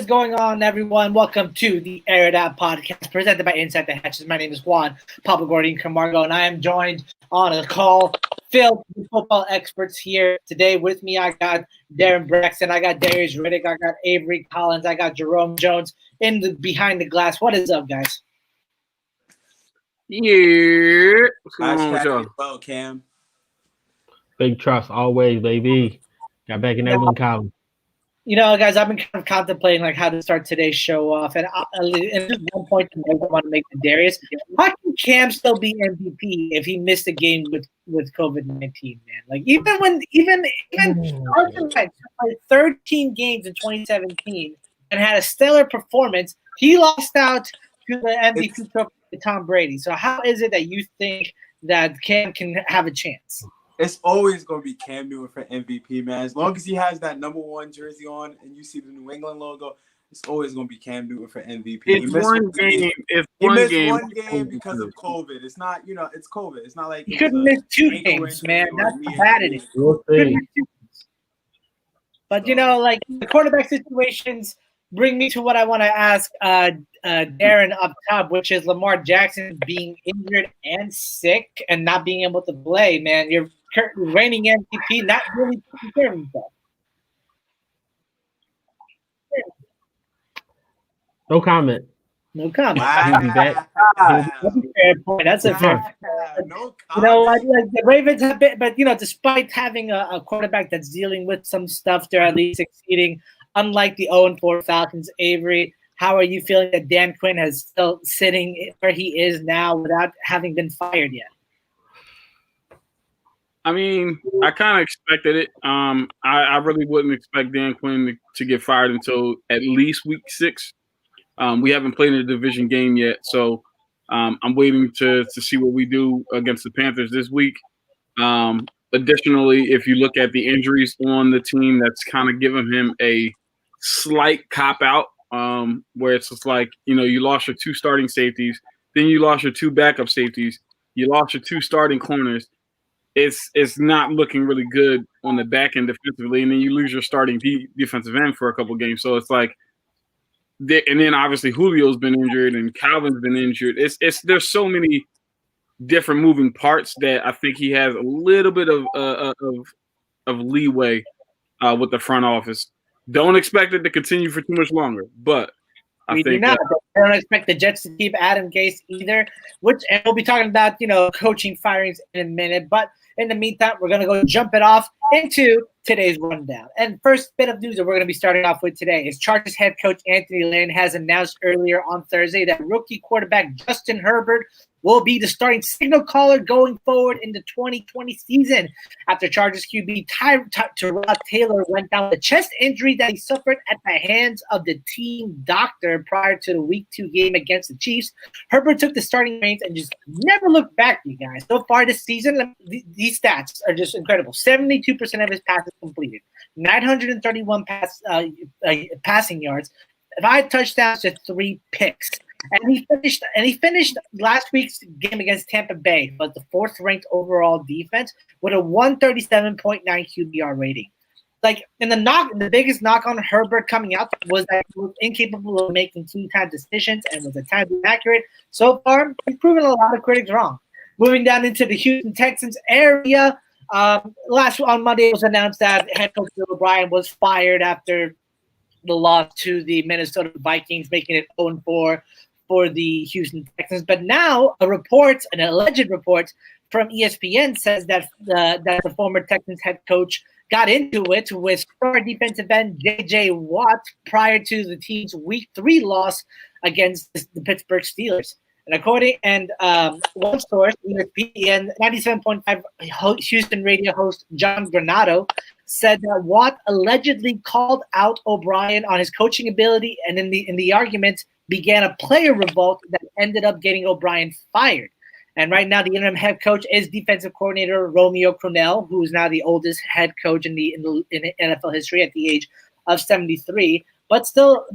is going on, everyone? Welcome to the Air It Out podcast presented by Inside the Hatches. My name is Juan Pablo Gordon Camargo, and I am joined on a call filled with football experts here today. With me, I got Darren Braxton, I got Darius Riddick, I got Avery Collins, I got Jerome Jones in the behind the glass. What is up, guys? Yeah. What's going on with Hashtag y'all? well, Cam. Big trust always, baby. Got back in that one column. You know, guys, I've been kind of contemplating like how to start today's show off, and just one point to make, I want to make to Darius: how can Cam still be MVP if he missed a game with COVID-19? Man, like even Carson Wentz played 13 games in 2017 and had a stellar performance, he lost out to the MVP trophy to Tom Brady. So how is it that you think that Cam can have a chance? It's always going to be Cam Newton for MVP, man. As long as he has that number 1 jersey on and you see the New England logo, it's always going to be Cam Newton for MVP. It's one game. He missed one game because of COVID. It's not, it's COVID. It's not like you couldn't miss 2 games, man. That's how bad it is. But like the quarterback situations bring me to what I want to ask Darren up top, which is Lamar Jackson being injured and sick and not being able to play. Man, you're reigning MVP, not really taking care of himself. No comment. No comment. He'll be back. That's a fair point. That's a fair point. No comment. Like the Ravens have been, but despite having a quarterback that's dealing with some stuff, they're at least succeeding. Unlike the 0-4 Falcons, Avery, how are you feeling that Dan Quinn is still sitting where he is now without having been fired yet? I mean, I kind of expected it. I really wouldn't expect Dan Quinn to get fired until at least week 6. We haven't played in a division game yet, so I'm waiting to see what we do against the Panthers this week. Additionally, if you look at the injuries on the team, that's kind of given him a slight cop-out, where it's just like, you lost your 2 starting safeties, then you lost your 2 backup safeties, you lost your 2 starting corners. It's not looking really good on the back end defensively, and then you lose your starting defensive end for a couple games. So it's like, and then obviously Julio's been injured and Calvin's been injured. There's so many different moving parts that I think he has a little bit of leeway with the front office. Don't expect it to continue for too much longer, but I think I don't expect the Jets to keep Adam Gase either. And we'll be talking about coaching firings in a minute, but in the meantime, we're gonna go jump it off into today's rundown. And first bit of news that we're going to be starting off with today is Chargers head coach Anthony Lynn has announced earlier on Thursday that rookie quarterback Justin Herbert will be the starting signal caller going forward in the 2020 season after Chargers QB Tyrod Taylor went down with a chest injury that he suffered at the hands of the team doctor prior to the Week 2 game against the Chiefs. Herbert took the starting reins and just never looked back, you guys. So far this season, these stats are just incredible. 72% of his passes completed, 931 passing yards, 5 touchdowns to 3 picks. And he finished last week's game against Tampa Bay, but the 4th-ranked overall defense with a 137.9 QBR rating. Like, the biggest knock on Herbert coming out was that he was incapable of making key-time decisions and was at times inaccurate. So far, he's proven a lot of critics wrong. Moving down into the Houston Texans area, on Monday it was announced that head coach Bill O'Brien was fired after the loss to the Minnesota Vikings, making it 0-4 for the Houston Texans. But now an alleged report from ESPN says that the former Texans head coach got into it with star defensive end J.J. Watt prior to the team's Week 3 loss against the Pittsburgh Steelers. And one source, ESPN 97.5 Houston radio host John Granado, said that Watt allegedly called out O'Brien on his coaching ability, and in the argument began a player revolt that ended up getting O'Brien fired. And right now, the interim head coach is defensive coordinator Romeo Crennel, who is now the oldest head coach in NFL history at the age of 73. But still,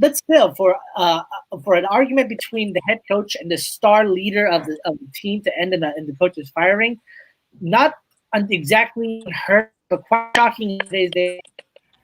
for an argument between the head coach and the star leader of the team to end in the coach's firing, not exactly hurt, but quite shocking these days.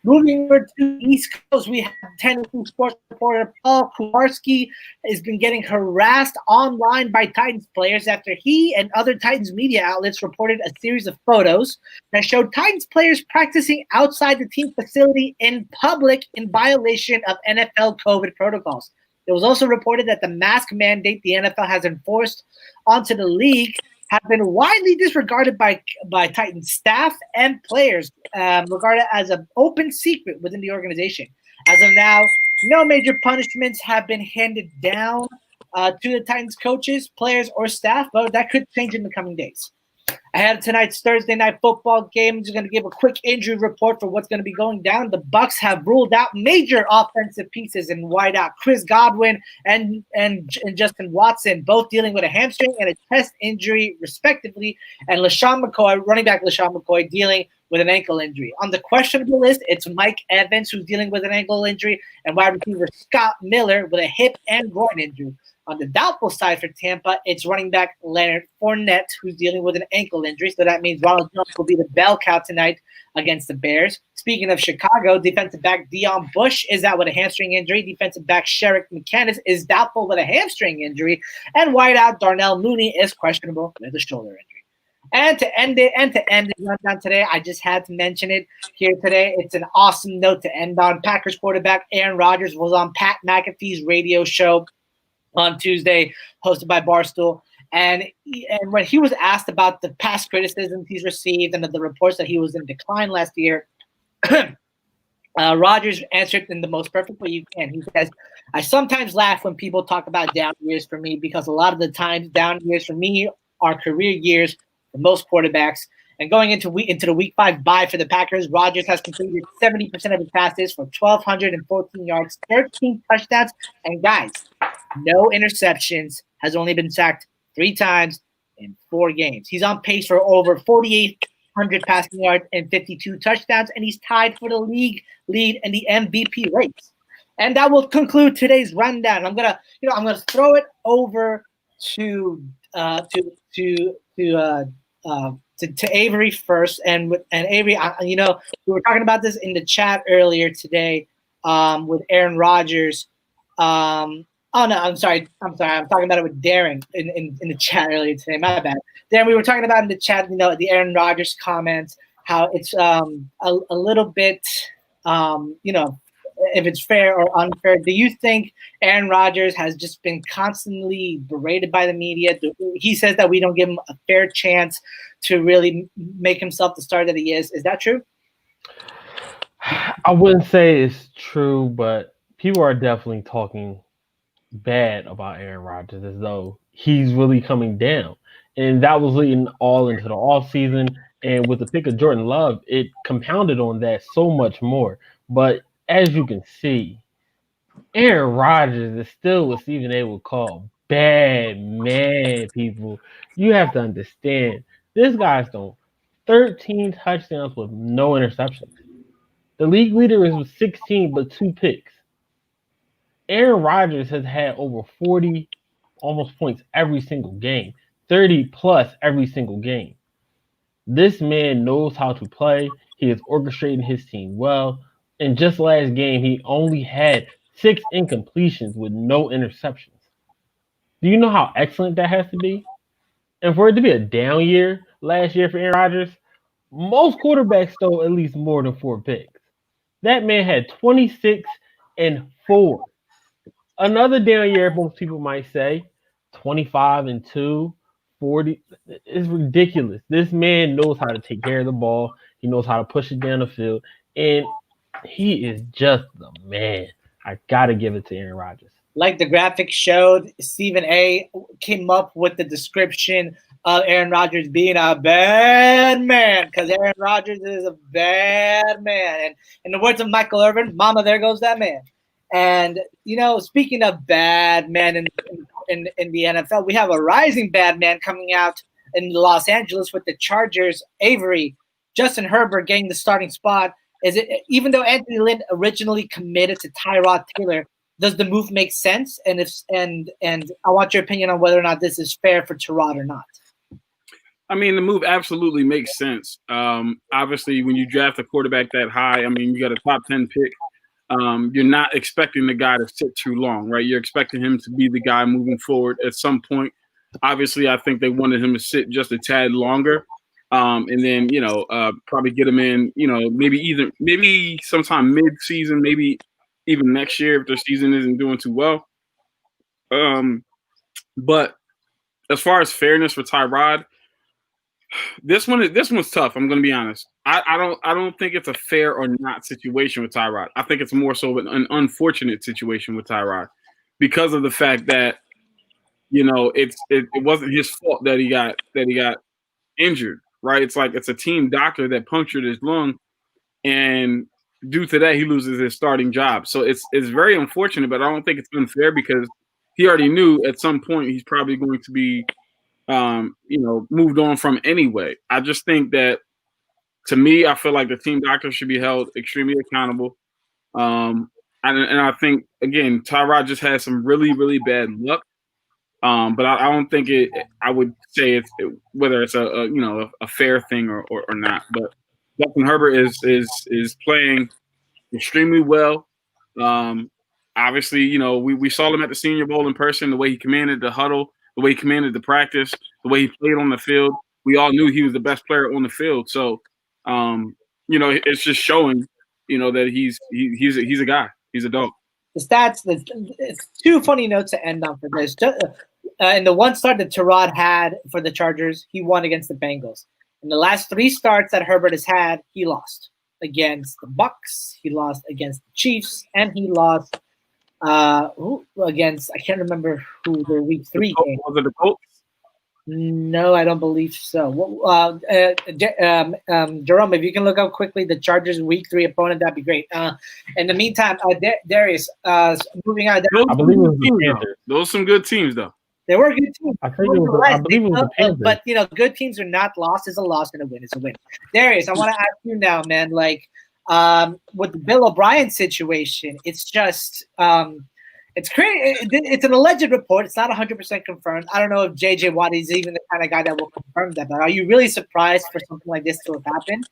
Moving over to the East Coast, we have Tennessee sports reporter Paul Kuharsky has been getting harassed online by Titans players after he and other Titans media outlets reported a series of photos that showed Titans players practicing outside the team facility in public in violation of NFL COVID protocols. It was also reported that the mask mandate the NFL has enforced onto the league have been widely disregarded by Titans staff and players, regarded as an open secret within the organization. As of now, no major punishments have been handed down to the Titans coaches, players, or staff, but that could change in the coming days. Ahead of tonight's Thursday night football game, I'm just going to give a quick injury report for what's going to be going down. The Bucs have ruled out major offensive pieces in wideout Chris Godwin and Justin Watson, both dealing with a hamstring and a chest injury, respectively, and LeSean McCoy, running back LeSean McCoy, dealing with an ankle injury. On the questionable list, it's Mike Evans, who's dealing with an ankle injury, and wide receiver Scott Miller with a hip and groin injury. On the doubtful side for Tampa, it's running back Leonard Fournette, who's dealing with an ankle injury. So that means Ronald Jones will be the bell cow tonight against the Bears. Speaking of Chicago, defensive back Deion Bush is out with a hamstring injury. Defensive back Sherrick McCandless is doubtful with a hamstring injury. And wideout Darnell Mooney is questionable with a shoulder injury. And to end the rundown today, I just had to mention it here today. It's an awesome note to end on. Packers quarterback Aaron Rodgers was on Pat McAfee's radio show on Tuesday, hosted by Barstool. And when he was asked about the past criticisms he's received and the reports that he was in decline last year, Rodgers answered in the most perfect way you can. He says, I sometimes laugh when people talk about down years for me because a lot of the times down years for me are career years for most quarterbacks. And going into the Week 5 bye for the Packers, Rodgers has completed 70% of his passes for 1,214 yards, 13 touchdowns, and guys, no interceptions, has only been sacked 3 times in 4 games. He's on pace for over 4,800 passing yards and 52 touchdowns, and he's tied for the league lead in the MVP race. And that will conclude today's rundown. I'm gonna throw it over to Avery first, and Avery, we were talking about this in the chat earlier today with Aaron Rodgers. Oh no, I'm sorry. I'm talking about it with Darren in the chat earlier today. My bad. Darren, we were talking about in the chat, the Aaron Rodgers comments, how it's a little bit, if it's fair or unfair. Do you think Aaron Rodgers has just been constantly berated by the media? He says that we don't give him a fair chance to really make himself the star that he is. Is that true? I wouldn't say it's true, but people are definitely talking bad about Aaron Rodgers as though he's really coming down. And that was leading all into the offseason. And with the pick of Jordan Love, it compounded on that so much more. But as you can see, Aaron Rodgers is still what Stephen A. would call bad man, people. You have to understand, this guy's thrown 13 touchdowns with no interceptions. The league leader is with 16, but 2 picks. Aaron Rodgers has had over 40 almost points every single game, 30 plus every single game. This man knows how to play. He is orchestrating his team well. And just last game, he only had 6 incompletions with no interceptions. Do you know how excellent that has to be? And for it to be a down year last year for Aaron Rodgers, most quarterbacks stole at least more than 4 picks. That man had 26 and 4. Another down year, most people might say, 25 and 2, 40. It's ridiculous. This man knows how to take care of the ball. He knows how to push it down the field. And he is just the man. I got to give it to Aaron Rodgers. Like the graphic showed, Stephen A. came up with the description of Aaron Rodgers being a bad man, because Aaron Rodgers is a bad man. And in the words of Michael Irvin, mama, there goes that man. And, speaking of bad men in the NFL, we have a rising bad man coming out in Los Angeles with the Chargers. Avery, Justin Herbert getting the starting spot. Is it, even though Anthony Lynn originally committed to Tyrod Taylor, does the move make sense? And I want your opinion on whether or not this is fair for Tyrod or not. I mean, the move absolutely makes sense. Obviously, when you draft a quarterback that high, I mean, you got a top 10 pick. You're not expecting the guy to sit too long, right? You're expecting him to be the guy moving forward at some point. Obviously, I think they wanted him to sit just a tad longer, and then probably get him in. Maybe sometime mid-season, maybe even next year if their season isn't doing too well. But as far as fairness for Tyrod, this one's tough. I'm going to be honest. I don't think it's a fair or not situation with Tyrod. I think it's more so an unfortunate situation with Tyrod because of the fact that it wasn't his fault that he got injured, right? It's like it's a team doctor that punctured his lung, and due to that, he loses his starting job. So it's very unfortunate, but I don't think it's unfair because he already knew at some point he's probably going to be moved on from anyway. I just think that, to me, I feel like the team doctor should be held extremely accountable. And I think, again, Tyrod just has some really, really bad luck. But I don't think I would say whether it's a fair thing or not. But Justin Herbert is playing extremely well. Obviously, we saw him at the Senior Bowl in person, the way he commanded the huddle, the way he commanded the practice, the way he played on the field. We all knew he was the best player on the field. So, it's just showing, that he's a guy. He's a dog. The stats, it's two funny notes to end on for this. In the one start that Tyrod had for the Chargers, he won against the Bengals. In the last three starts that Herbert has had, he lost against the Bucks, he lost against the Chiefs, and he lost against, I can't remember who the week 3 game. Was it the Colts? No, I don't believe so. Jerome, if you can look up quickly the Chargers week 3 opponent, that'd be great. In the meantime, Darius, moving on. I believe it was the Panthers. Those are some good teams, though. They were good teams. I believe it was the Panthers. But good teams are not lost is a loss and a win is a win. Darius, I want to ask you now, man. Like, with the Bill O'Brien situation, it's just it's crazy. It's an alleged report. It's not 100% confirmed. I don't know if J.J. Watt is even the kind of guy that will confirm that. But are you really surprised for something like this to have happened?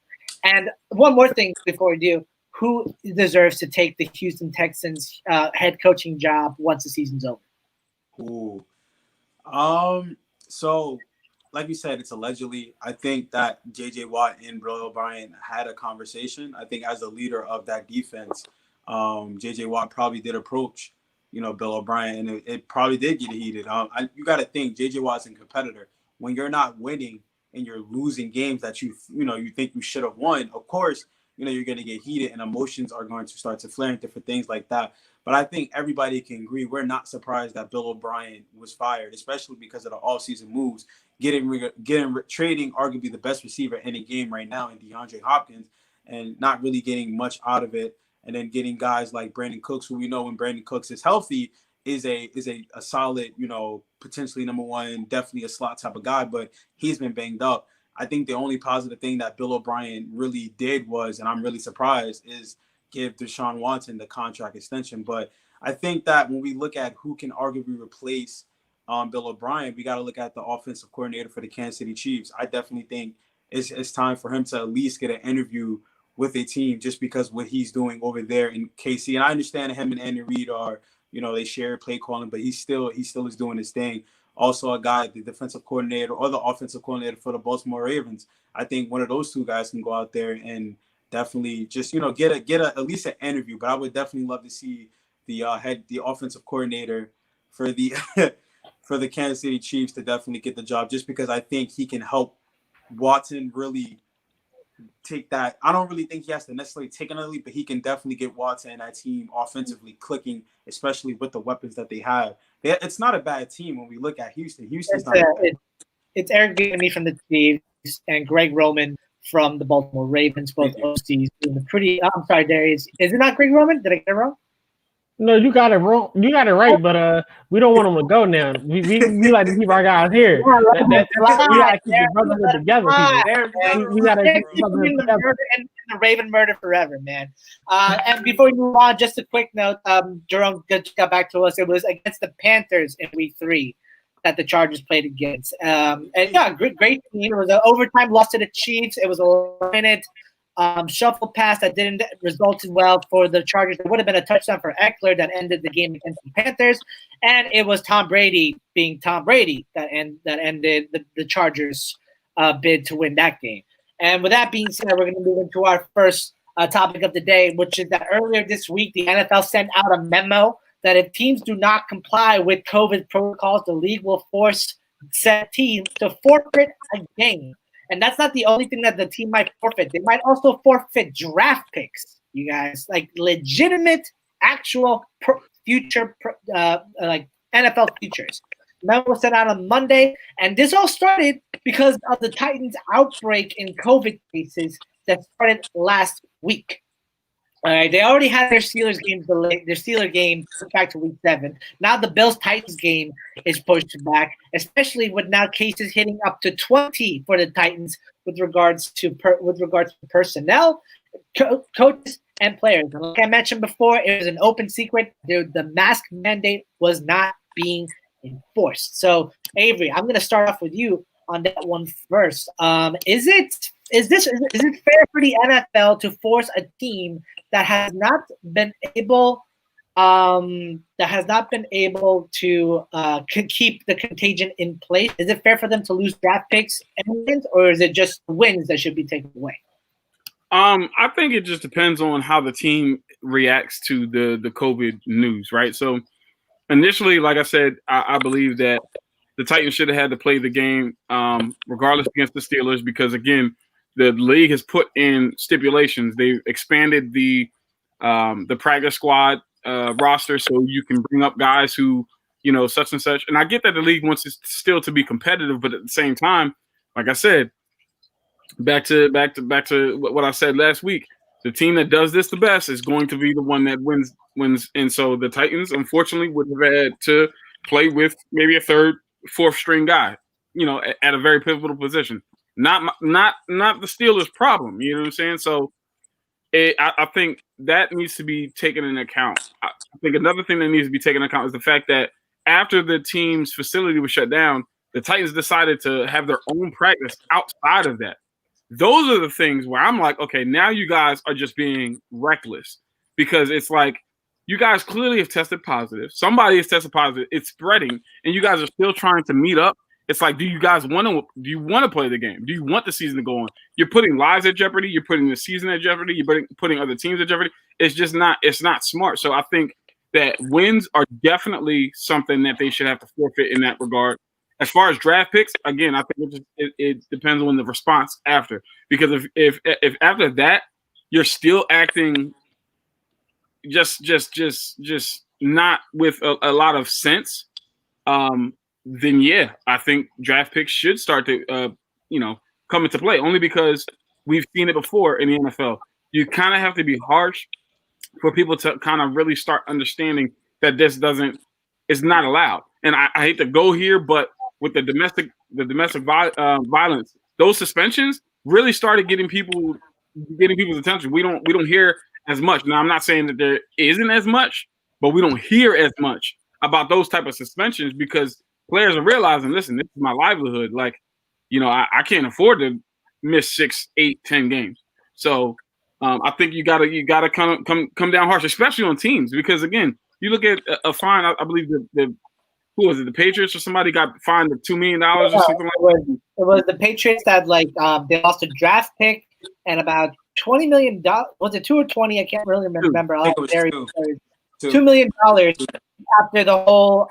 And one more thing before we do. Who deserves to take the Houston Texans head coaching job once the season's over? Ooh. So like you said, it's allegedly. I think that J.J. Watt and Bill O'Brien had a conversation. I think as a leader of that defense, J.J. Watt probably did approach Bill O'Brien, and it probably did get heated. You got to think J.J. Watt's a competitor. When you're not winning and you're losing games that you think you should have won, of course, you're going to get heated and emotions are going to start to flare and different things like that. But I think everybody can agree we're not surprised that Bill O'Brien was fired, especially because of the all-season moves, trading arguably the best receiver in the game right now in DeAndre Hopkins, and not really getting much out of it. And then getting guys like Brandon Cooks, who we know when Brandon Cooks is healthy, is a solid, potentially number one, definitely a slot type of guy, but he's been banged up. I think the only positive thing that Bill O'Brien really did was, and I'm really surprised, is give Deshaun Watson the contract extension. But I think that when we look at who can arguably replace Bill O'Brien, we got to look at the offensive coordinator for the Kansas City Chiefs. I definitely think it's time for him to at least get an interview with a team, just because what he's doing over there in KC. And I understand him and Andy Reid are, they share play calling, but he still is doing his thing. Also a guy, the defensive coordinator or the offensive coordinator for the Baltimore Ravens. I think one of those two guys can go out there and definitely just, get at least an interview. But I would definitely love to see the offensive coordinator for the for the Kansas City Chiefs to definitely get the job, just because I think he can help Watson really take that. I don't really think he has to necessarily take another leap, but he can definitely get Watson and that team offensively clicking, especially with the weapons that they have. It's not a bad team when we look at Houston. It's Eric Bieniemy from the Chiefs and Greg Roman from the Baltimore Ravens, both OCs doing the pretty. I'm sorry, Darius. Is it not Greg Roman? Did I get it wrong? No, you got it wrong. You got it right, but we don't want them to go now. We like to keep our guys here. We gotta keep the brotherhood together. We gotta keep the brotherhood together. And the Raven murder forever, man. And before we move on, just a quick note. Jerome got back to us. It was against the Panthers in week 3. that the Chargers played against. And yeah, great team. It was an overtime loss to the Chiefs. It was a last-minute shuffle pass that didn't result in well for the Chargers. It would have been a touchdown for Eckler that ended the game against the Panthers. And it was Tom Brady being Tom Brady that ended the Chargers' bid to win that game. And with that being said, we're going to move into our first topic of the day, which is that earlier this week, the NFL sent out a memo that if teams do not comply with COVID protocols, the league will force said team to forfeit a game. And that's not the only thing that the team might forfeit. They might also forfeit draft picks, you guys, like legitimate, actual future, like NFL futures. Memo was sent out on Monday, and this all started because of the Titans' outbreak in COVID cases that started last week. All right, they already had their Steelers games delayed. Their Steelers game pushed back to Week 7. Now the Bills-Titans game is pushed back, especially with now cases hitting up to 20 for the Titans with regards to personnel, coaches, and players. And like I mentioned before, it was an open secret. The mask mandate was not being enforced. So, Avery, I'm going to start off with you on that one first. Is it fair for the NFL to force a team that has not been able to keep the contagion in place? Is it fair for them to lose draft picks and wins, or is it just wins that should be taken away? I think it just depends on how the team reacts to the COVID news, right? So initially, like I said, I believe that the Titans should have had to play the game regardless against the Steelers because, again, the league has put in stipulations. They've expanded the practice squad roster so you can bring up guys who, such and such. And I get that the league wants it still to be competitive, but at the same time, like I said, back to what I said last week, the team that does this the best is going to be the one that wins. And so the Titans, unfortunately, would have had to play with maybe a third, fourth string guy, at a very pivotal position. Not the Steelers' problem, you know what I'm saying? So I think that needs to be taken into account. I think another thing that needs to be taken into account is the fact that after the team's facility was shut down, the Titans decided to have their own practice outside of that. Those are the things where I'm like, okay, now you guys are just being reckless because it's like you guys clearly have tested positive. Somebody has tested positive. It's spreading, and you guys are still trying to meet up. It's like, do you want to play the game? Do you want the season to go on? You're putting lives at jeopardy. You're putting the season at jeopardy. You're putting other teams at jeopardy. It's not smart. So I think that wins are definitely something that they should have to forfeit in that regard. As far as draft picks, again, I think it depends on the response after. Because if after that you're still acting just not with a lot of sense, then yeah, I think draft picks should start to come into play. Only because we've seen it before in the NFL. You kind of have to be harsh for people to kind of really start understanding that this is not allowed. And I hate to go here, but with the domestic violence, those suspensions really started getting people's attention. We don't hear as much. Now, I'm not saying that there isn't as much, but we don't hear as much about those type of suspensions because players are realizing, listen, this is my livelihood. Like, I can't afford to miss 6, 8, 10 games. So I think you gotta come down harsh, especially on teams, because again, you look at a fine. I believe who was it? The Patriots or somebody got fined of $2 million or something like that. It was the Patriots that they lost a draft pick and about $20 million. Was it 2 or 20? I can't really remember. $2 million after the whole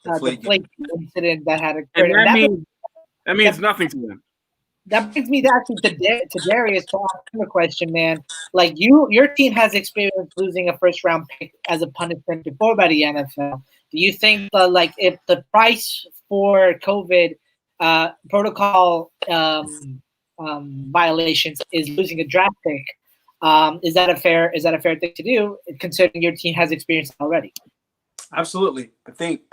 deflate incident that had occurred. And that means nothing to them. That brings me actually to Darius to ask him a question, man. Like your team has experienced losing a first round pick as a punishment before by the NFL. Do you think if the price for COVID protocol violations is losing a draft pick, is that a fair thing to do considering your team has experienced it already? Absolutely. I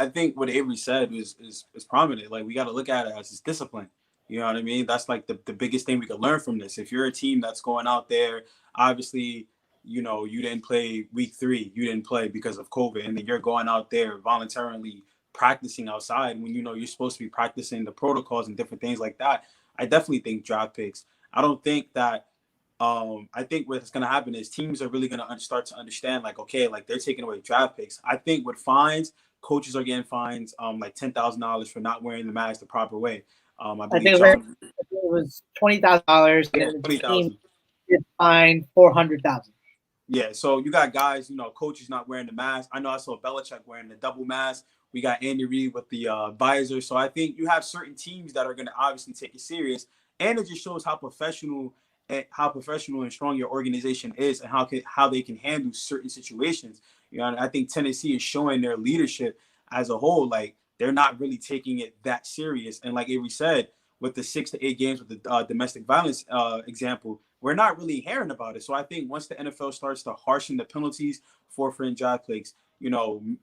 think what Avery said is prominent. Like, we got to look at it as his discipline. You know what I mean? That's like the biggest thing we could learn from this. If you're a team that's going out there, obviously, you didn't play week 3, you didn't play because of COVID, and then you're going out there voluntarily practicing outside when you're supposed to be practicing the protocols and different things like that. I definitely think draft picks. I don't think that. I think what's going to happen is teams are really going to start to understand, like, okay, like they're taking away draft picks. I think with fines, coaches are getting fines like $10,000 for not wearing the mask the proper way. I believe it was $20,000, and the team is fined $400,000. Yeah, so you got guys, coaches not wearing the mask. I know I saw Belichick wearing the double mask. We got Andy Reid with the visor. So I think you have certain teams that are going to obviously take it serious, and it just shows how professional and strong your organization is, and how they can handle certain situations. I think Tennessee is showing their leadership as a whole. Like, they're not really taking it that serious. And like Avery said, with the 6 to 8 games with the domestic violence example, we're not really hearing about it. So I think once the NFL starts to harshen the penalties, forfeiting draft picks,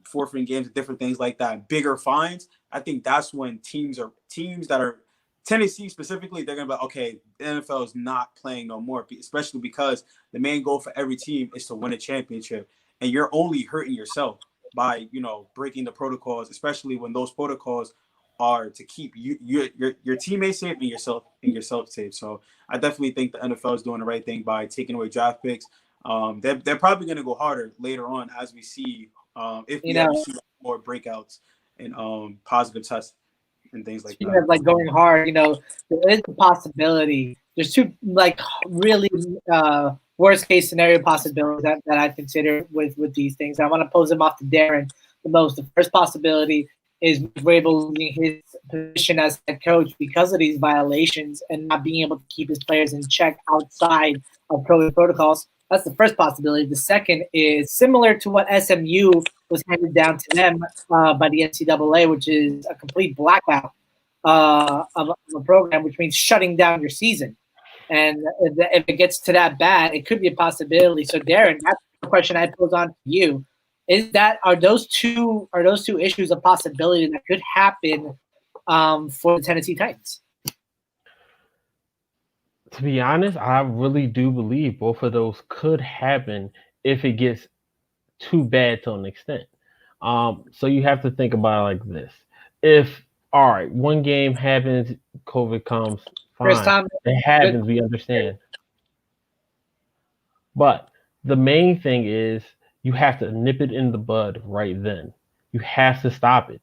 forfeiting games, different things like that, bigger fines, I think that's when teams that are Tennessee specifically, they're going to be like, okay, the NFL is not playing no more, especially because the main goal for every team is to win a championship. And you're only hurting yourself by, breaking the protocols, especially when those protocols are to keep your teammates safe and yourself safe. So I definitely think the NFL is doing the right thing by taking away draft picks. They're probably going to go harder later on as we see, if we ever see more breakouts and positive tests and things like that. Like going hard, there is a possibility. There's two really worst case scenario possibilities that I consider with these things. I want to pose them off to Darren the most. The first possibility is Vrabel losing his position as head coach because of these violations and not being able to keep his players in check outside of protocols. That's the first possibility. The second is similar to what SMU was handed down to them by the NCAA, which is a complete blackout of a program, which means shutting down your season. And if it gets to that bad, it could be a possibility. So, Darren, that's the question I pose on to you: are those two issues a possibility that could happen for the Tennessee Titans? To be honest, I really do believe both of those could happen if it gets too bad to an extent. So you have to think about it like this. If, all right, one game happens, COVID comes, fine. It happens, we understand. But the main thing is you have to nip it in the bud right then. You have to stop it.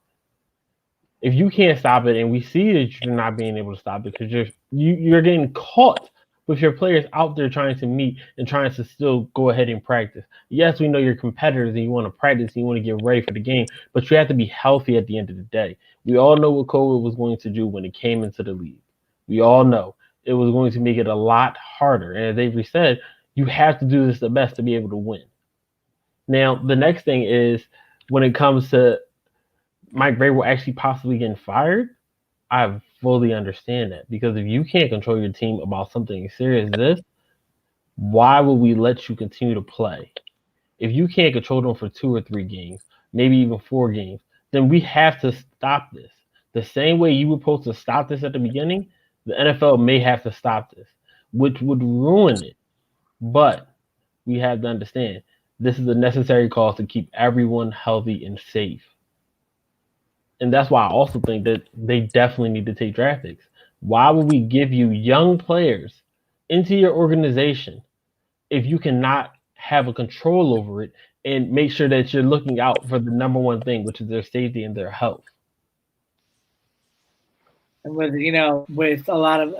If you can't stop it, and we see that you're not being able to stop it because you're getting caught with your players out there trying to meet and trying to still go ahead and practice. Yes, we know you're competitors and you want to practice and you want to get ready for the game, but you have to be healthy at the end of the day. We all know what COVID was going to do when it came into the league. We all know it was going to make it a lot harder. And as Avery said, you have to do this the best to be able to win. Now, the next thing is when it comes to Mike Vrabel actually possibly getting fired, I fully understand that, because if you can't control your team about something as serious as this, why would we let you continue to play? If you can't control them for 2 or 3 games, maybe even 4 games, then we have to stop this. The same way you were supposed to stop this at the beginning, the NFL may have to stop this, which would ruin it. But we have to understand this is a necessary cost to keep everyone healthy and safe. And that's why I also think that they definitely need to take draft picks. Why would we give you young players into your organization if you cannot have a control over it and make sure that you're looking out for the number one thing, which is their safety and their health? And with a lot of,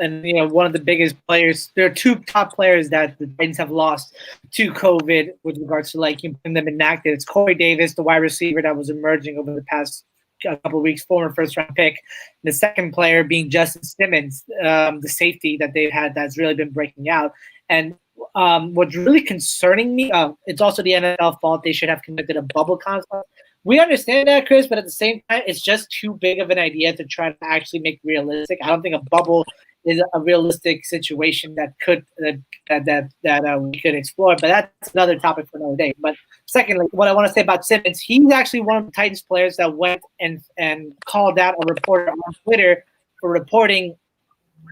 one of the biggest players, there are 2 top players that the Titans have lost to COVID with regards to keeping them inactive. It's Corey Davis, the wide receiver that was emerging over the past a couple of weeks, former first-round pick. The second player being Justin Simmons, the safety that they've had that's really been breaking out. And what's really concerning me, it's also the NFL fault. They should have conducted a bubble concept. We understand that, Chris, but at the same time, it's just too big of an idea to try to actually make realistic. I don't think a bubble is a realistic situation that could that we could explore. But that's another topic for another day. But secondly, what I want to say about Simmons, he's actually one of the Titans players that went and called out a reporter on Twitter for reporting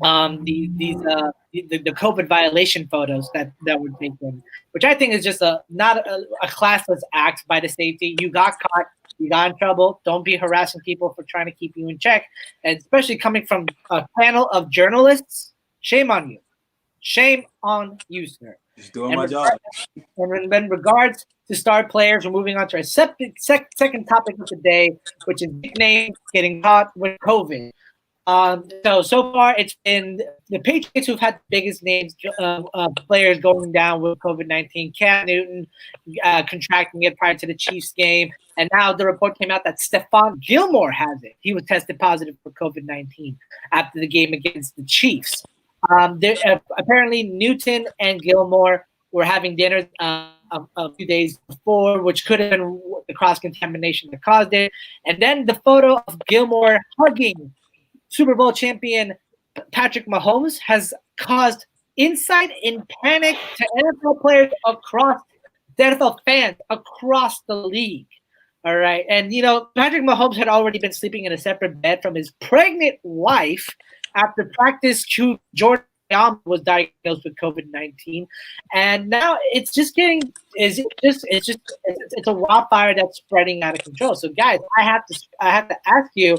the COVID violation photos that were taken, which I think is just not a classless act by the safety. You got caught. You got in trouble. Don't be harassing people for trying to keep you in check. And especially coming from a panel of journalists, shame on you. Shame on you, sir. Just doing my job. And in regards to star players, we're moving on to our second topic of the day, which is nicknames getting caught with COVID. So far, it's been the Patriots who've had the biggest names players going down with COVID-19. Cam Newton contracting it prior to the Chiefs game, and now the report came out that Stephon Gilmore has it. He was tested positive for COVID-19 after the game against the Chiefs. Apparently, Newton and Gilmore were having dinner a few days before, which could have been the cross-contamination that caused it. And then the photo of Gilmore hugging Super Bowl champion Patrick Mahomes has caused insight and panic to NFL players across the NFL fans across the league. All right. And, Patrick Mahomes had already been sleeping in a separate bed from his pregnant wife after practice. Jordan was diagnosed with COVID-19, and now it's a wildfire that's spreading out of control. So, guys, I have to ask you.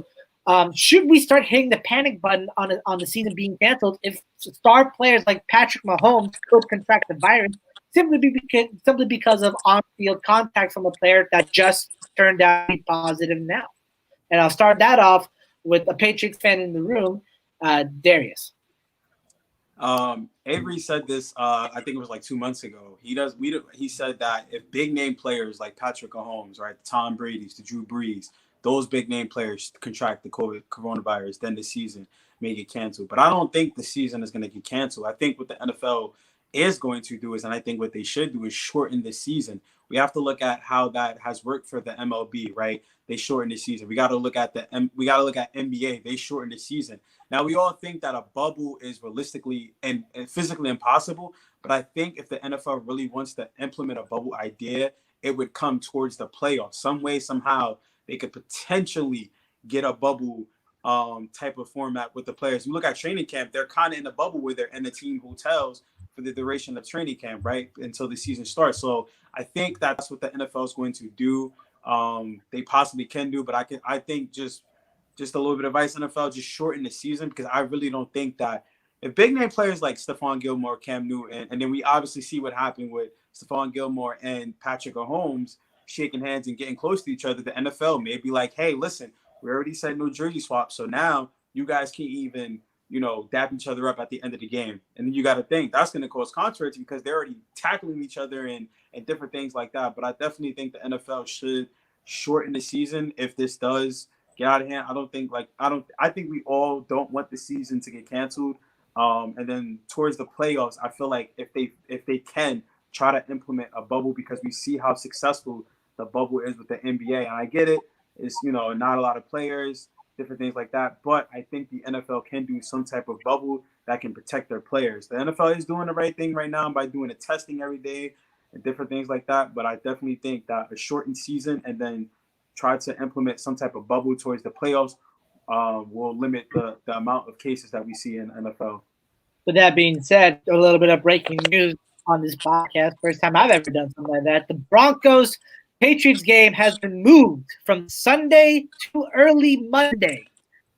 Should we start hitting the panic button on the season being canceled if star players like Patrick Mahomes could contract the virus simply because of on-field contact from a player that just turned out to be positive now? And I'll start that off with a Patriots fan in the room, Darius. Avery said this. I think it was like 2 months ago. He said that if big name players like Patrick Mahomes, right, Tom Brady's, the Drew Brees, those big name players contract the coronavirus, then the season may get canceled. But I don't think the season is going to get canceled. I think what the NFL is going to do and I think what they should do is shorten the season. We have to look at how that has worked for the MLB, right? They shortened the season. We got to look at NBA. They shortened the season. Now we all think that a bubble is realistically and physically impossible, but I think if the NFL really wants to implement a bubble idea, it would come towards the playoffs. Some way, somehow, they could potentially get a bubble type of format with the players. You look at training camp, they're kind of in a bubble where they're in the team hotels for the duration of training camp, right, until the season starts. So I think that's what the NFL is going to do. They possibly can do, but I think just a little bit of advice, NFL, just shorten the season, because I really don't think that if big name players like Stephon Gilmore, Cam Newton, and then we obviously see what happened with Stephon Gilmore and Patrick Mahomes shaking hands and getting close to each other, the NFL may be like, hey, listen, we already said no jersey swap, so now you guys can't even, dap each other up at the end of the game. And then you got to think that's going to cause controversy because they're already tackling each other and different things like that. But I definitely think the NFL should shorten the season if this does get out of hand. I think we all don't want the season to get canceled. And then towards the playoffs, I feel like if they can try to implement a bubble, because we see how successful the bubble is with the NBA. And I get it. It's, not a lot of players, different things like that. But I think the NFL can do some type of bubble that can protect their players. The NFL is doing the right thing right now by doing the testing every day and different things like that. But I definitely think that a shortened season and then try to implement some type of bubble towards the playoffs will limit the amount of cases that we see in NFL. With that being said, a little bit of breaking news on this podcast. First time I've ever done something like that. The Broncos-Patriots game has been moved from Sunday to early Monday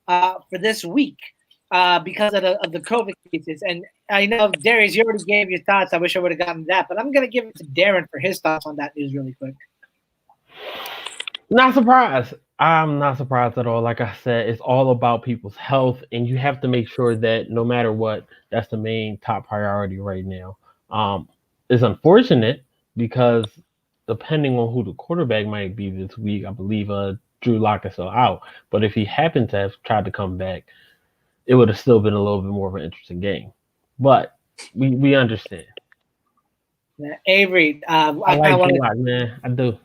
for this week because of the COVID cases. And I know, Darius, you already gave your thoughts. I wish I would have gotten that. But I'm going to give it to Darren for his thoughts on that news really quick. Not surprised. I'm not surprised at all. Like I said, it's all about people's health, and you have to make sure that no matter what, that's the main top priority right now. It's unfortunate because depending on who the quarterback might be this week, I believe Drew Lock is still out. But if he happened to have tried to come back, it would have still been a little bit more of an interesting game. But we understand. Avery, I like Drew Lock, man. I do.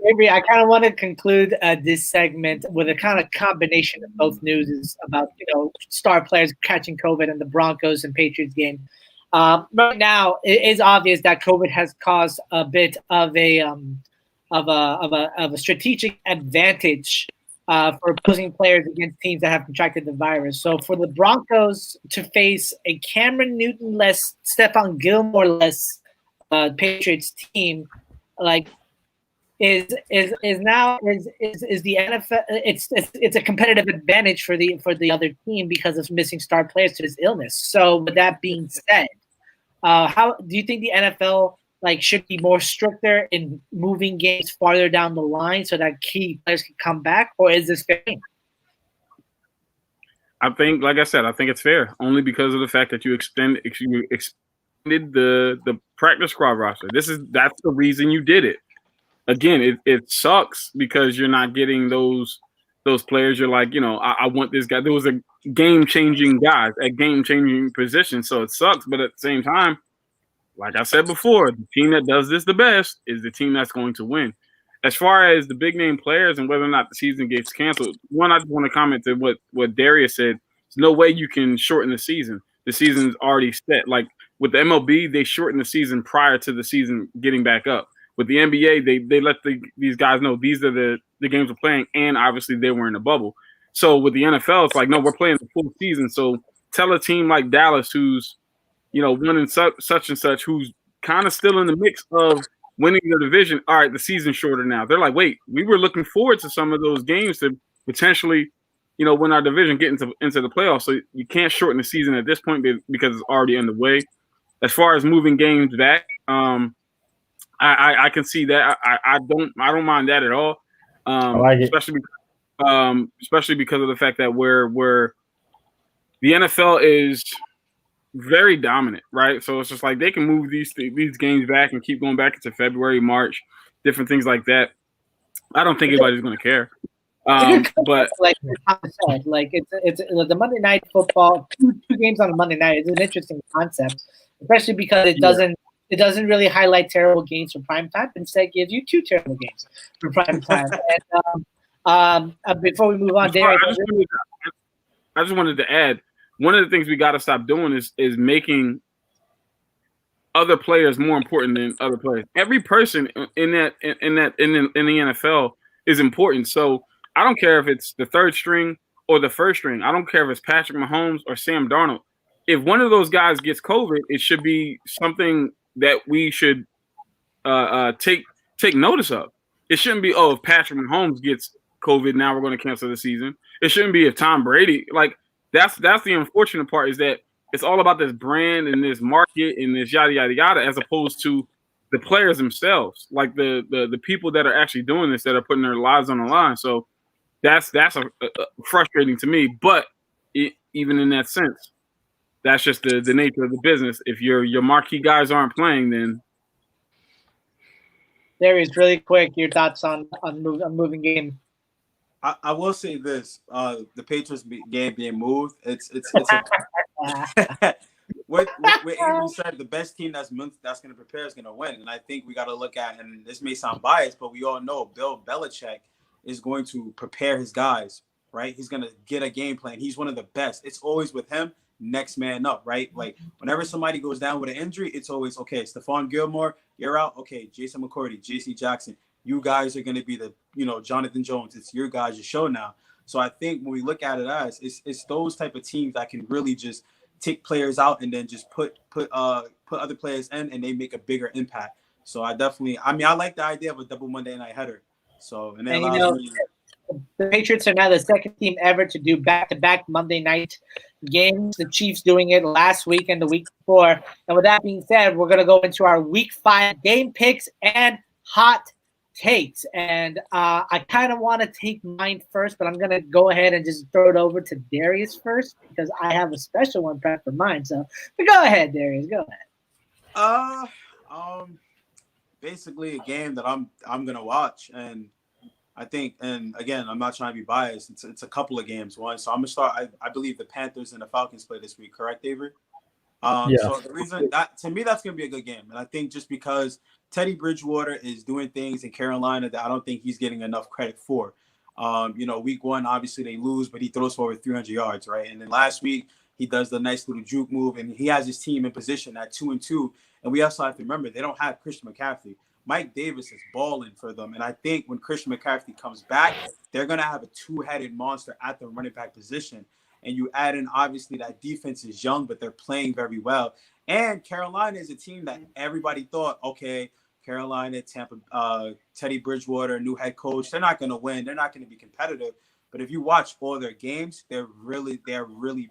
Avery, I kind of want to conclude this segment with a kind of combination of both news about star players catching COVID and the Broncos and Patriots game. Right now, it is obvious that COVID has caused a bit of a strategic advantage for opposing players against teams that have contracted the virus. So for the Broncos to face a Cameron Newton-less, Stephon Gilmore-less Patriots team, like, is the NFL? It's a competitive advantage for the other team because of missing star players to this illness. So with that being said, how do you think the NFL should be more stricter in moving games farther down the line so that key players can come back, or is this fair? I think, like I said, I think it's fair only because of the fact that you extended the practice squad roster. That's the reason you did it. Again, it sucks because you're not getting those players. You're like, I want this guy. There was a game-changing guys at game-changing positions, so it sucks. But at the same time, like I said before, the team that does this the best is the team that's going to win. As far as the big-name players and whether or not the season gets canceled, one, I just want to comment to what Darius said. There's no way you can shorten the season. The season's already set. Like with the MLB, they shortened the season prior to the season getting back up. With the NBA, they let these guys know these are the games we're playing, and obviously they were in a bubble. So with the NFL, it's like, no, we're playing the full season. So tell a team like Dallas, who's winning such and such, who's kind of still in the mix of winning the division. All right, the season's shorter now. They're like, wait, we were looking forward to some of those games to potentially, win our division, get into the playoffs. So you can't shorten the season at this point because it's already underway. As far as moving games back, I can see that. I don't mind that at all. I like it. Especially because of the fact that we're the NFL is very dominant, right? So it's just like they can move these games back and keep going back into February, March, different things like that. I don't think anybody's going to care. But like it's the Monday Night Football, two games on a Monday night is an interesting concept, especially because it doesn't really highlight terrible games for prime time. Instead, gives you two terrible games for prime time. And before we move on, Derek, I just wanted to add, one of the things we got to stop doing is making other players more important than other players. Every person in the NFL is important. So I don't care if it's the third string or the first string. I don't care if it's Patrick Mahomes or Sam Darnold. If one of those guys gets COVID, it should be something that we should take notice of. It shouldn't be, if Patrick Mahomes gets COVID, now we're going to cancel the season. It shouldn't be if Tom Brady, that's the unfortunate part, is that it's all about this brand and this market and this yada yada yada, as opposed to the players themselves, like the people that are actually doing this, that are putting their lives on the line. So that's frustrating to me. But even in that sense, that's just the nature of the business. If your marquee guys aren't playing, then. Darius, really quick, your thoughts on moving game. I will say this: the Patriots game being moved. It's what Andrew said. The best team that's going to prepare is going to win, and I think we got to look at. And this may sound biased, but we all know Bill Belichick is going to prepare his guys. Right? He's going to get a game plan. He's one of the best. It's always with him. Next man up, right? Like whenever somebody goes down with an injury, it's always okay. Stephon Gilmore, you're out. Okay, Jason McCourty, J.C. Jackson, you guys are going to be the Jonathan Jones. It's your guys' show now. So I think when we look at it as it's those type of teams that can really just take players out and then just put other players in, and they make a bigger impact. So I like the idea of a double Monday night header. So and then the Patriots are now the second team ever to do back-to-back Monday night games. The Chiefs doing it last week and the week before. And with that being said, we're going to go into our Week 5 game picks and hot takes. And I kind of want to take mine first, but I'm going to go ahead and just throw it over to Darius first because I have a special one prepped for mine. So go ahead, Darius. Go ahead. Basically a game that I'm going to watch, and I think, and again, I'm not trying to be biased. It's a couple of games. One, so I'm gonna start. I believe the Panthers and the Falcons play this week. Correct, Avery? Yeah. So the reason that to me that's gonna be a good game, and I think just because Teddy Bridgewater is doing things in Carolina that I don't think he's getting enough credit for. Week 1, obviously they lose, but he throws for over 300 yards, right? And then last week he does the nice little juke move, and he has his team in position at 2-2. And we also have to remember they don't have Christian McCaffrey. Mike Davis is balling for them. And I think when Christian McCaffrey comes back, they're going to have a two-headed monster at the running back position. And you add in, obviously, that defense is young, but they're playing very well. And Carolina is a team that everybody thought, okay, Carolina, Tampa, Teddy Bridgewater, new head coach. They're not going to win. They're not going to be competitive. But if you watch all their games, they're really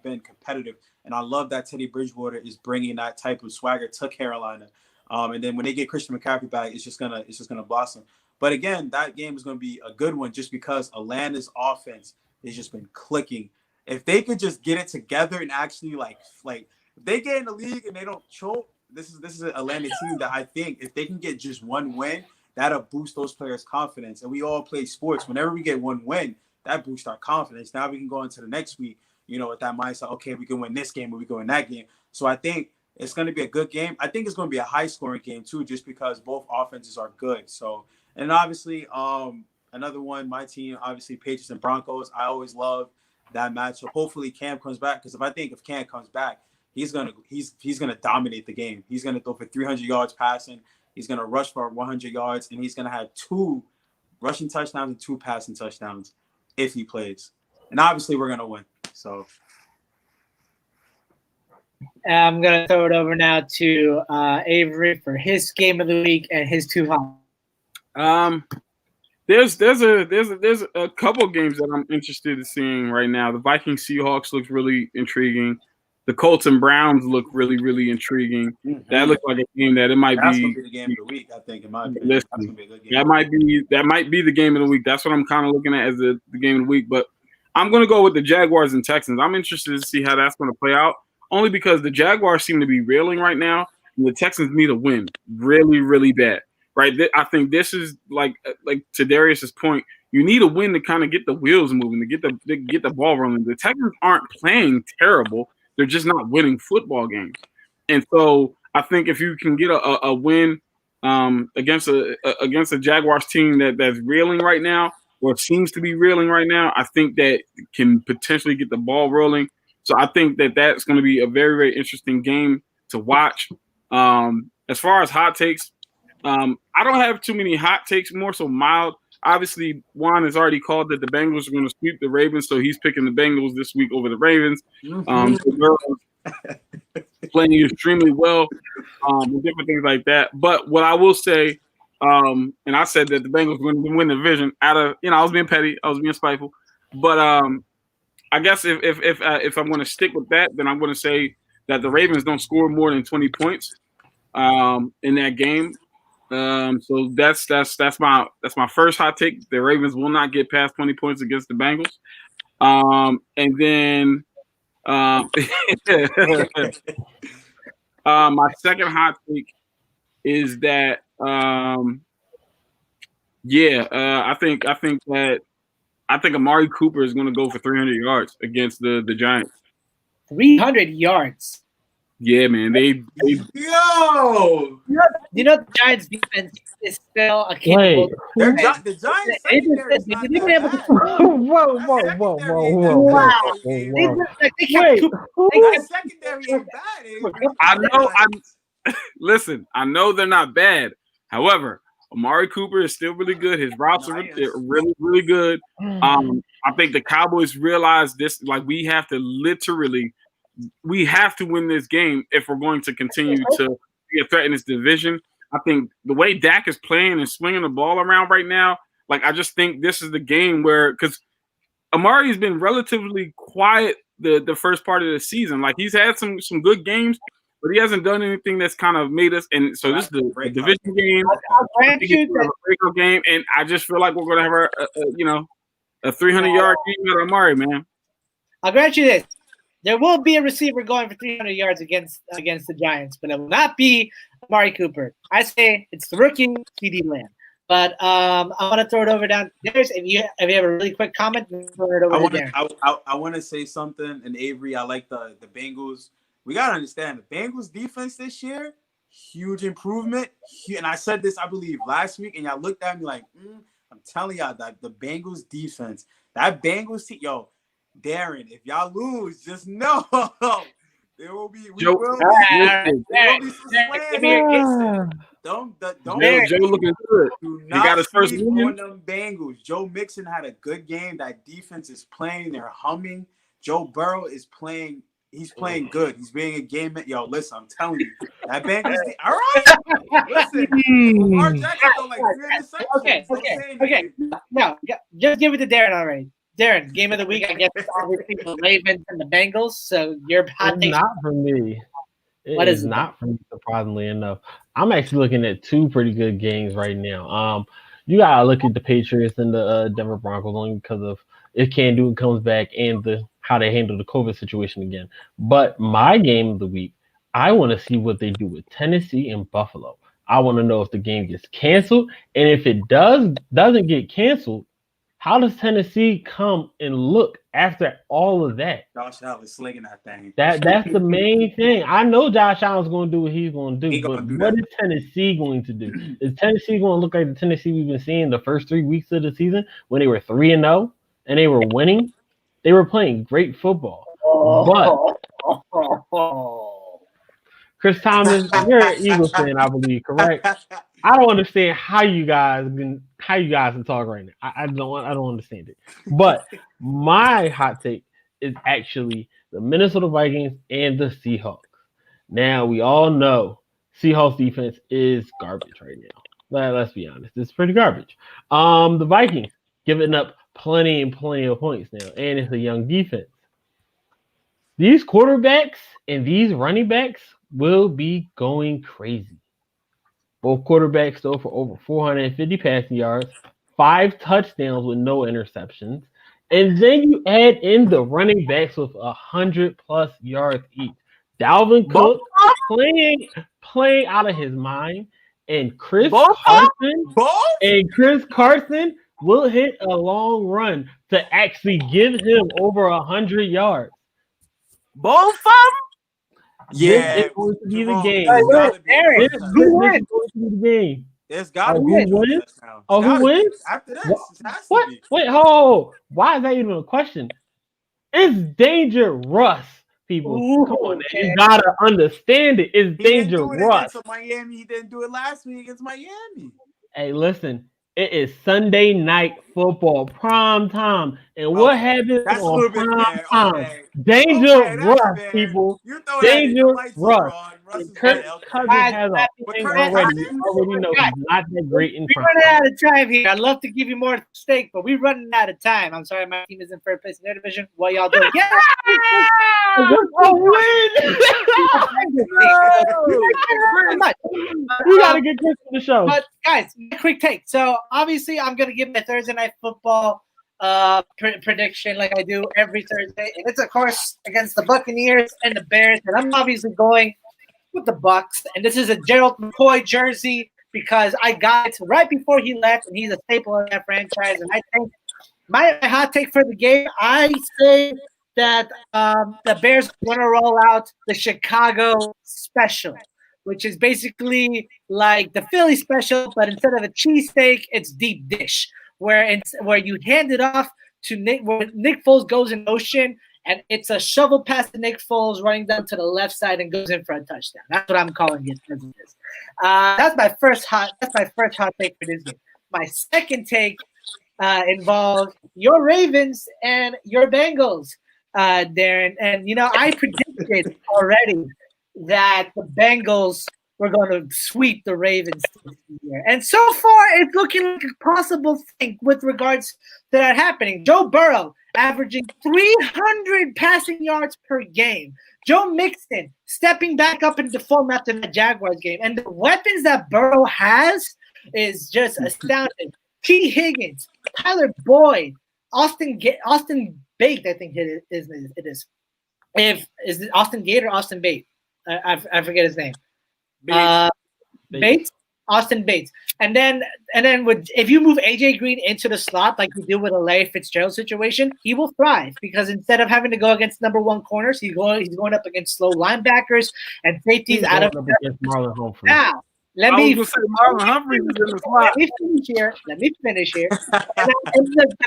been competitive. And I love that Teddy Bridgewater is bringing that type of swagger to Carolina. And then when they get Christian McCaffrey back, it's just gonna blossom. But again, that game is gonna be a good one just because Atlanta's offense has just been clicking. If they could just get it together and actually like if they get in the league and they don't choke, this is an Atlanta team that I think if they can get just one win, that'll boost those players' confidence. And we all play sports. Whenever we get one win, that boosts our confidence. Now we can go into the next week, with that mindset. Okay, we can win this game, or we can win that game. So I think it's going to be a good game. I think it's going to be a high-scoring game too, just because both offenses are good. So, and obviously, another one, my team, obviously Patriots and Broncos. I always love that matchup. Hopefully, Cam comes back because if Cam comes back, he's gonna dominate the game. He's gonna throw for 300 yards passing. He's gonna rush for 100 yards, and he's gonna have 2 rushing touchdowns and 2 passing touchdowns if he plays. And obviously, we're gonna win. So. I'm going to throw it over now to Avery for his game of the week and his 2 hot. There's a couple games that I'm interested in seeing right now. The Vikings Seahawks looks really intriguing. The Colts and Browns look really, really intriguing. Mm-hmm. That looks like a game that That's gonna be the game of the week, I think, in my opinion. Listen, that's gonna be a good game. That might be the game of the week. That's what I'm kind of looking at as the game of the week. But I'm gonna go with the Jaguars and Texans. I'm interested to see how that's gonna play out. Only because the Jaguars seem to be reeling right now, and the Texans need a win really, really bad, right? I think this is like to Darius's point. You need a win to kind of get the wheels moving, to get the ball rolling. The Texans aren't playing terrible; they're just not winning football games. And so I think if you can get a win against a Jaguars team that's reeling right now, or seems to be reeling right now, I think that can potentially get the ball rolling. So I think that's going to be a very, very interesting game to watch. As far as hot takes, I don't have too many hot takes, more so mild. Obviously, Juan has already called that the Bengals are going to sweep the Ravens, so he's picking the Bengals this week over the Ravens. Playing extremely well, and different things like that. But what I will say, and I said that the Bengals were going to win the division I was being petty, I was being spiteful, but I guess if I'm going to stick with that, then I'm going to say that the Ravens don't score more than 20 points in that game. So that's my first hot take. The Ravens will not get past 20 points against the Bengals. And then my second hot take is that I think Amari Cooper is going to go for 300 yards against the Giants. 300 yards. Yeah, man. Yo! The Giants defense is still a capable. The Giants secondary is not that bad. Whoa. That secondary is bad. Listen, I know they're not bad. However, Amari Cooper is still really good. His routes are really, really good. I think the Cowboys realize this. Like, we have to win this game if we're going to continue to be a threat in this division. I think the way Dak is playing and swinging the ball around right now, like, I just think this is the game where, because Amari has been relatively quiet the first part of the season. Like, he's had some good games, but he hasn't done anything that's kind of made us. And so this is the division game, breakout game, and I just feel like we're going to have a 300-yard game out of Amari, man. I'll grant you this: there will be a receiver going for 300 yards against the Giants, but it will not be Amari Cooper. I say it's the rookie CeeDee Lamb. But I want to throw it over down to Darius. If you have a really quick comment, throw it over to Darren. I want to say something, and Avery, I like the Bengals. We got to understand the Bengals defense this year, huge improvement. And I said this, I believe, last week, and y'all looked at me like, I'm telling y'all that the Bengals defense, that Bengals team, Darren, if y'all lose, just know there will be some slam. Don't Joe looking good. Do he got his first win on them Bengals. Joe Mixon had a good game. That defense is playing. They're humming. Joe Burrow is playing. He's playing good. He's being a game. Listen, I'm telling you, That Bengals. All right. Listen, Lamar Jackson throw like 3 interceptions. Okay. Don't say anything. Okay. No, just give it to Darren already. Darren, game of the week, I guess, obviously the Ravens and the Bengals. So your hot It's take. not for me. What is It is it? not for me, surprisingly enough. I'm actually looking at two pretty good games right now. You gotta look at the Patriots and the Denver Broncos only because of if Cam Newton comes back and how they handle the COVID situation again. But my game of the week, I want to see what they do with Tennessee and Buffalo. I want to know if the game gets canceled, and if it doesn't get canceled, how does Tennessee come and look after all of that? Josh Allen slinging that thing. That's the main thing. I know Josh Allen's going to do what he's going to do, but what is Tennessee going to do? Is Tennessee going to look like the Tennessee we've been seeing the first 3 weeks of the season when they were 3-0 and they were winning? They were playing great football. Chris Thomas, you're an Eagles fan, I believe, correct? I don't understand how you guys can talk right now. I don't understand it. But my hot take is actually the Minnesota Vikings and the Seahawks. Now we all know Seahawks defense is garbage right now. Let's be honest, it's pretty garbage. The Vikings giving up plenty of points now, and it's a young defense. These quarterbacks and these running backs will be going crazy. Both quarterbacks throw for over 450 passing yards, 5 touchdowns with no interceptions, and then you add in the running backs with 100+ yards each. Dalvin Cook playing out of his mind, and Chris Carson will hit a long run to actually give him over 100 yards. Both of them? Yeah, This is going to be the game. Eric, who wins? Game. There's got to be who wins? Who wins? After this, it has to What? be. Wait, hold. Why is that even a question? It's dangerous, people. Ooh, Come on, man. okay. You gotta understand it. It's He didn't do it dangerous. against Miami. He didn't do it last week against Miami. Hey, listen. It is Sunday night football, prime time, and what happens That's a little on bit prime fair. time? Okay. Dangerous, fair. people. You throw that in, the lights are Dangerous. on. Russ is Kirk dead. Cousins Guys, has a But thing Kirk already. Cousins- You already know he's not that great in We're front. running out of time here. I'd love to give you more steak, but we're running out of time. I'm sorry, my team is in third place in their division. What y'all doing? Yeah, A win! very much. We gotta get Chris to the show. But guys, quick take. So obviously, I'm gonna give my Thursday night football prediction like I do every Thursday, and it's of course against the Buccaneers and the Bears. And I'm obviously going with the Bucs. And this is a Gerald McCoy jersey because I got it right before he left, and he's a staple of that franchise. And I think my hot take for the game, I say that the Bears are going to roll out the Chicago special, which is basically like the Philly special, but instead of a cheesesteak, it's deep dish, where you hand it off to Nick, where Nick Foles goes in motion, and it's a shovel pass to Nick Foles running down to the left side and goes in for a touchdown. That's what I'm calling it. That's my first hot take for this game. My second take involves your Ravens and your Bengals, Darren. And I predicted already that the Bengals were going to sweep the Ravens this year. And so far, it's looking like a possible thing with regards to that happening. Joe Burrow averaging 300 passing yards per game. Joe Mixon stepping back up into form after the Jaguars game. And the weapons that Burrow has is just astounding. T. Higgins, Tyler Boyd, Austin Bate, I think it is. Is it Austin Gate or Austin Bate? I forget his name. Bates, Austin Bates, and then if you move AJ Green into the slot like you do with a Larry Fitzgerald situation, he will thrive because instead of having to go against number one corners, he's going up against slow linebackers and safeties out of against Marlon Humphrey. now. Let me finish here. And the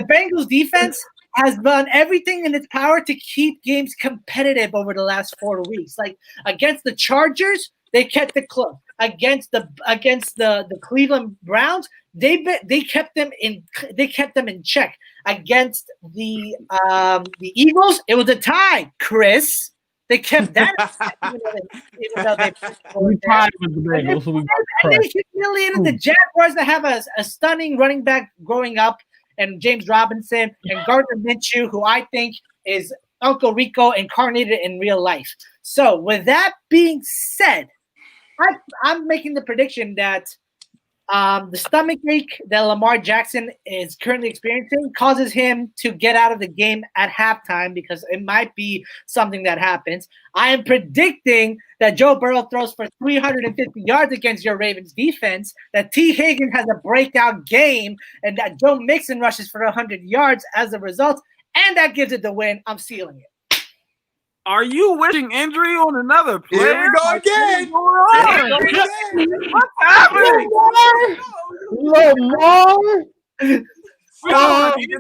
Bengals defense has done everything in its power to keep games competitive over the last 4 weeks. Like against the Chargers, they kept it close. Against the Cleveland Browns, they kept them in check. Against the Eagles, it was a tie. Chris, They kept that, even though they We tied with the Bengals, so we got and they crushed. humiliated the Jaguars that have a stunning running back growing up, and James Robinson and Gardner Minshew, who I think is Uncle Rico incarnated in real life. So, with that being said, I'm making the prediction that the stomach ache that Lamar Jackson is currently experiencing causes him to get out of the game at halftime because it might be something that happens. I am predicting that Joe Burrow throws for 350 yards against your Ravens defense, that T. Higgins has a breakout game, and that Joe Mixon rushes for 100 yards as a result, and that gives it the win. I'm sealing it. Are you wishing injury on another player? Here we go again. What's happening? Lamar. Get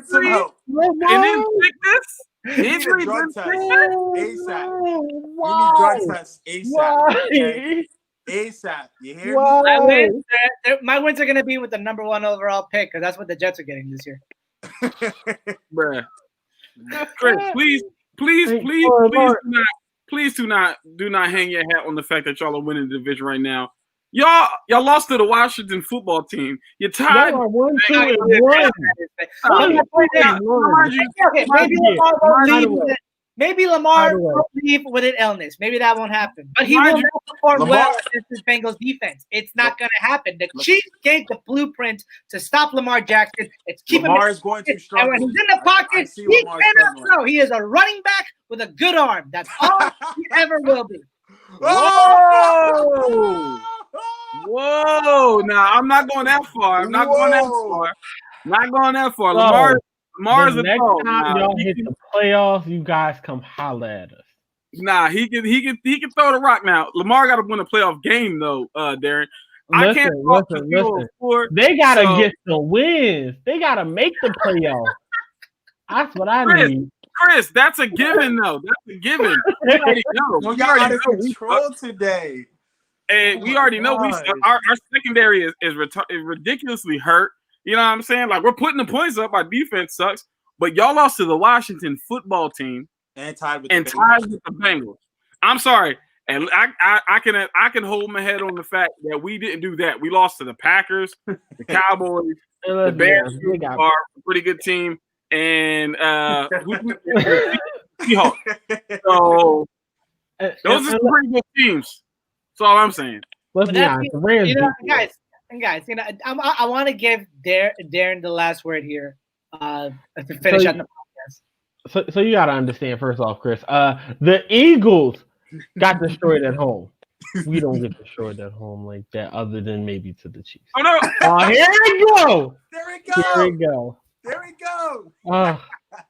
some help. And then sickness? Injury, Drug then test. sickness? ASAP. We need drug tests ASAP. Okay? ASAP. You hear Why? My wins are going to be with the number 1 overall pick because that's what the Jets are getting this year. me? Bruh. Chris, please do not hang your hat on the fact that y'all are winning the division right now. Y'all lost to the Washington football team. You're tied. Y'all are 1-2-1. Okay, maybe Lamar will leave with an illness. Maybe that won't happen. But he will not perform well against the Bengals defense. It's not going to happen. The Chiefs gave the blueprint to stop Lamar Jackson. It's keep Lamar him is going to struggle. And when he's in the pocket, he cannot throw. He is a running back with a good arm. That's all he ever will be. Whoa! Whoa! Now I'm not going that far. Not going that far. Lamar is a next dog. time y'all hit the playoffs, you guys come holler at us. Nah, he can throw the rock now. Lamar got to win a playoff game though, Darren. I can't Listen. They gotta get some wins. They gotta make the playoffs. That's what I need. Chris, that's a given though. That's a given. We already know. We got out of control today. And we already know our secondary is ridiculously hurt. You know what I'm saying? Like, we're putting the points up. Our defense sucks. But y'all lost to the Washington football team and tied with the Bengals. I'm sorry. And I can hold my head on the fact that we didn't do that. We lost to the Packers, the Cowboys, the Bears are a pretty good team, and Seahawks. So those are some pretty good teams. That's all I'm saying. Let's be honest. The Rams, guys, I want to give Darren the last word here to finish out the podcast. So you got to understand, first off, Chris, the Eagles got destroyed at home. We don't get destroyed at home like that, other than maybe to the Chiefs. Oh, no. Here we go. There we go.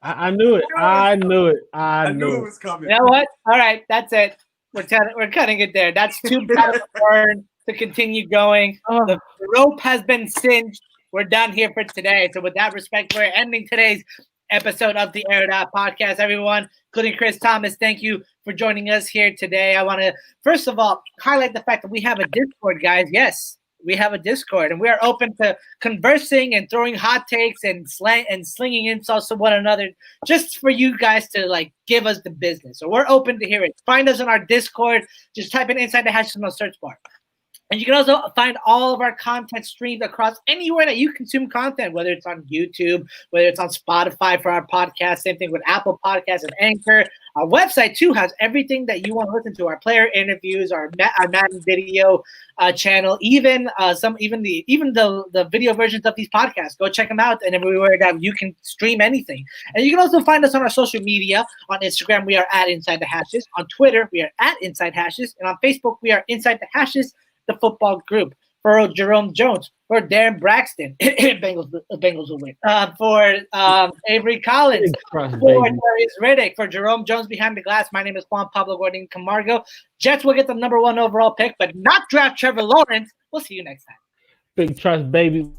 I knew it. I knew it was coming. You know what? All right, that's it. We're cutting it there. That's too bad of a burn to continue going. The rope has been cinched. We're done here for today. So with that respect, we're ending today's episode of the Air It Out podcast, everyone, including Chris Thomas. Thank you for joining us here today. I want to, first of all, highlight the fact that we have a Discord, guys. Yes, we have a Discord, and we are open to conversing and throwing hot takes and slinging insults to one another, just for you guys to give us the business. So we're open to hear it. Find us on our Discord. Just type in Inside the Hashes in the search bar. And you can also find all of our content streamed across anywhere that you consume content, whether it's on YouTube, whether it's on Spotify for our podcast, same thing with Apple Podcasts and Anchor. Our website, too, has everything that you want to listen to, our player interviews, our Madden video channel, even the video versions of these podcasts. Go check them out, and everywhere that you can stream anything. And you can also find us on our social media. On Instagram, we are at Inside the Hashes. On Twitter, we are at Inside Hashes. And on Facebook, we are Inside the Hashes, the football group. For Jerome Jones, for Darren Braxton, Bengals will win. For Avery Collins, for Darius Riddick, for Jerome Jones behind the glass. My name is Juan Pablo Gordon Camargo. Jets will get the number 1 overall pick, but not draft Trevor Lawrence. We'll see you next time. Big trust, baby.